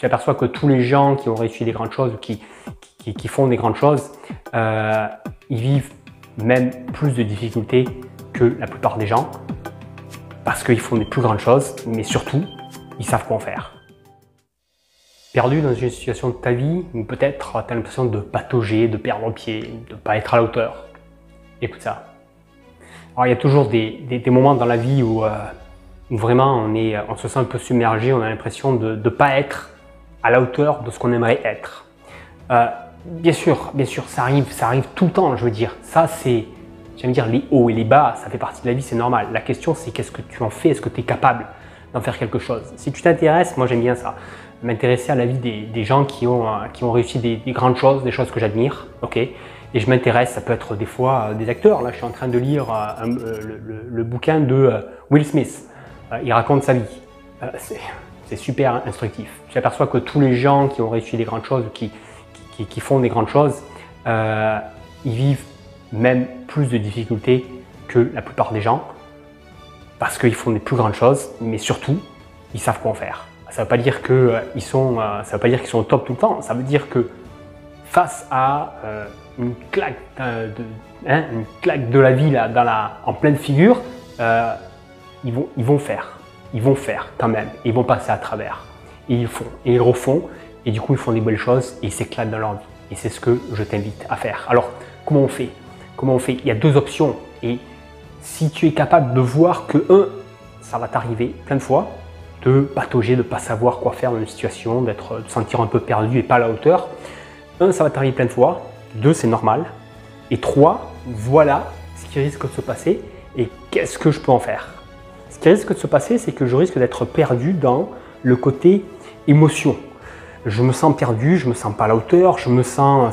tu aperçois que tous les gens qui ont réussi des grandes choses, qui font des grandes choses, ils vivent même plus de difficultés que la plupart des gens parce qu'ils font des plus grandes choses, mais surtout, ils savent quoi en faire. Perdu dans une situation de ta vie où peut-être tu as l'impression de patauger, de perdre le pied, de ne pas être à la hauteur. Écoute ça. Alors il y a toujours des moments dans la vie où vraiment on se sent un peu submergé, on a l'impression de ne pas être à la hauteur de ce qu'on aimerait être. Bien sûr, ça arrive tout le temps, je veux dire. Ça c'est, j'aime dire, les hauts et les bas, ça fait partie de la vie, c'est normal. La question c'est qu'est-ce que tu en fais, est-ce que tu es capable d'en faire quelque chose? Si tu t'intéresses, moi j'aime bien ça, m'intéresser à la vie des gens qui ont réussi des grandes choses, des choses que j'admire, ok? Et je m'intéresse, ça peut être des fois des acteurs. Là, je suis en train de lire le bouquin de Will Smith. Il raconte sa vie. C'est super instructif. Tu aperçois que tous les gens qui ont réussi des grandes choses, qui font des grandes choses, ils vivent même plus de difficultés que la plupart des gens parce qu'ils font des plus grandes choses, mais surtout, ils savent quoi en faire. Ça ne veut pas dire qu'ils sont au top tout le temps. Ça veut dire que face à une claque de la vie là, en pleine figure, ils vont faire quand même, ils vont passer à travers, et ils font, et ils refont, et du coup ils font des belles choses, et ils s'éclatent dans leur vie, et c'est ce que je t'invite à faire. Alors, comment on fait? Il y a deux options, et si tu es capable de voir que ça va t'arriver plein de fois, de patauger, de ne pas savoir quoi faire dans une situation, de te sentir un peu perdu et pas à la hauteur, ça va t'arriver plein de fois, 2, c'est normal, et 3, voilà ce qui risque de se passer et qu'est-ce que je peux en faire. Ce qui risque de se passer, c'est que je risque d'être perdu dans le côté émotion. Je me sens perdu, je me sens pas à la hauteur, je sens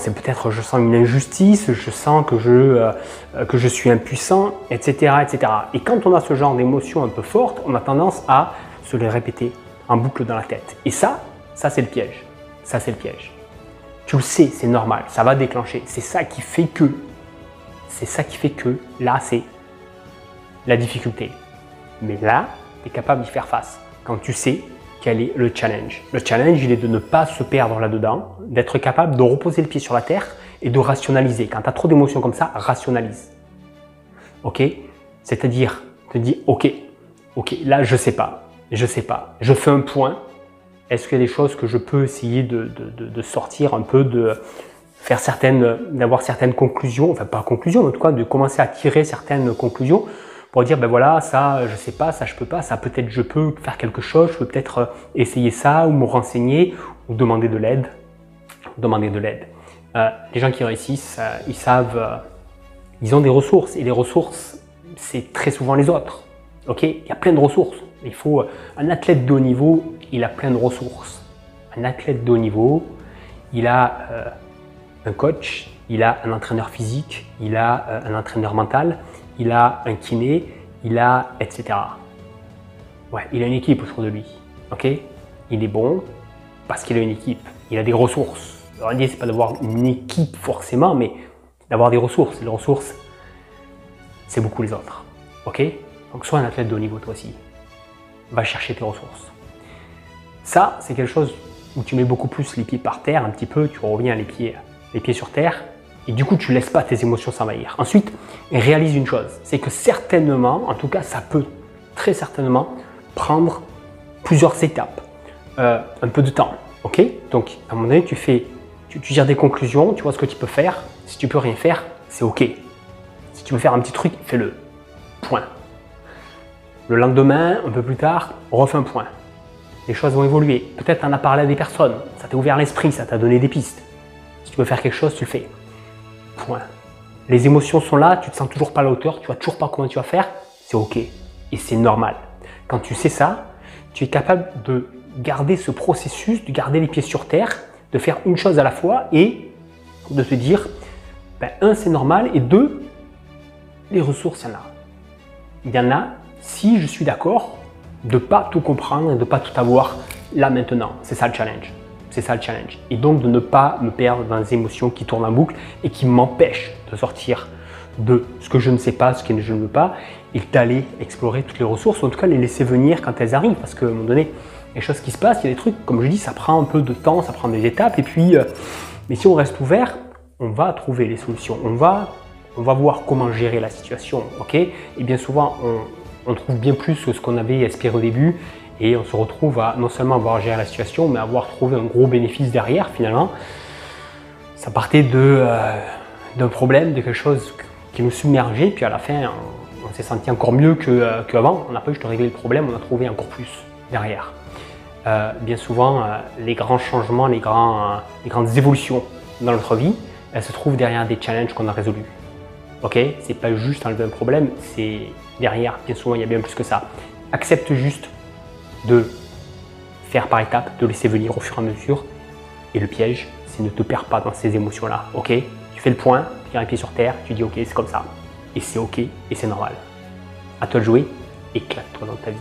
une injustice, je sens que je suis impuissant, etc., etc. Et quand on a ce genre d'émotions un peu fortes, on a tendance à se les répéter en boucle dans la tête. Et ça c'est le piège. Ça, c'est le piège. Tu le sais, c'est normal, ça va déclencher. C'est ça qui fait que là, c'est la difficulté. Mais là, tu es capable d'y faire face quand tu sais quel est le challenge. Le challenge, il est de ne pas se perdre là-dedans, d'être capable de reposer le pied sur la terre et de rationaliser. Quand tu as trop d'émotions comme ça, rationalise. Ok? C'est-à-dire, te dis, ok, là, je sais pas. Je fais un point. Est-ce qu'il y a des choses que je peux essayer de sortir un peu, d'avoir certaines conclusions, enfin pas conclusions, mais en tout cas de commencer à tirer certaines conclusions pour dire ben voilà, ça je sais pas, ça je peux pas, ça peut-être je peux faire quelque chose, je peux peut-être essayer ça ou me renseigner ou demander de l'aide. Les gens qui réussissent, ils savent, ils ont des ressources et les ressources c'est très souvent les autres. Ok, il y a plein de ressources. Il faut un athlète de haut niveau, il a plein de ressources. Un athlète de haut niveau, il a un coach, il a un entraîneur physique, il a un entraîneur mental, il a un kiné, il a etc. Ouais, il a une équipe autour de lui. Ok, il est bon parce qu'il a une équipe. Il a des ressources. Alors l'idée c'est pas d'avoir une équipe forcément, mais d'avoir des ressources. Les ressources, c'est beaucoup les autres. Ok, donc sois un athlète de haut niveau toi aussi. Va chercher tes ressources. Ça, c'est quelque chose où tu mets beaucoup plus les pieds par terre, un petit peu, tu reviens les pieds sur terre, et du coup, tu ne laisses pas tes émotions s'envahir. Ensuite, réalise une chose, c'est que certainement, en tout cas, ça peut très certainement prendre plusieurs étapes, un peu de temps, ok? Donc, à un moment donné, tu tires des conclusions, tu vois ce que tu peux faire. Si tu peux rien faire, c'est ok. Si tu veux faire un petit truc, fais-le. Point. Le lendemain, un peu plus tard, refais un point. Les choses vont évoluer. Peut-être tu en as parlé à des personnes, ça t'a ouvert l'esprit, ça t'a donné des pistes. Si tu veux faire quelque chose, tu le fais. Point. Les émotions sont là, tu te sens toujours pas à la hauteur, tu vois toujours pas comment tu vas faire, c'est ok. Et c'est normal. Quand tu sais ça, tu es capable de garder ce processus, de garder les pieds sur terre, de faire une chose à la fois et de te dire, ben, 1, c'est normal, et 2, les ressources, il y en a. Il y en a. Si je suis d'accord de ne pas tout comprendre et de ne pas tout avoir là maintenant, c'est ça le challenge. C'est ça le challenge. Et donc de ne pas me perdre dans des émotions qui tournent en boucle et qui m'empêchent de sortir de ce que je ne sais pas, ce que je ne veux pas, et d'aller explorer toutes les ressources, ou en tout cas les laisser venir quand elles arrivent. Parce qu'à un moment donné, il y a des choses qui se passent, il y a des trucs, comme je dis, ça prend un peu de temps, ça prend des étapes, et puis, mais si on reste ouvert, on va trouver les solutions, on va voir comment gérer la situation, ok? Et bien souvent, on trouve bien plus que ce qu'on avait espéré au début, et on se retrouve à non seulement avoir géré la situation, mais avoir trouvé un gros bénéfice derrière finalement. Ça partait d'un problème, de quelque chose qui nous submergeait, puis à la fin, on s'est senti encore mieux qu'avant. On n'a pas juste réglé le problème, on a trouvé encore plus derrière. Bien souvent, les grands changements, les grandes évolutions dans notre vie, elles se trouvent derrière des challenges qu'on a résolus. Ok, c'est pas juste enlever un problème, c'est derrière, bien souvent, il y a bien plus que ça. Accepte juste de faire par étapes, de laisser venir au fur et à mesure. Et le piège, c'est ne te perds pas dans ces émotions-là. Ok, tu fais le point, tu as un pied sur terre, tu dis ok, c'est comme ça. Et c'est ok, et c'est normal. À toi de jouer, éclate-toi dans ta vie.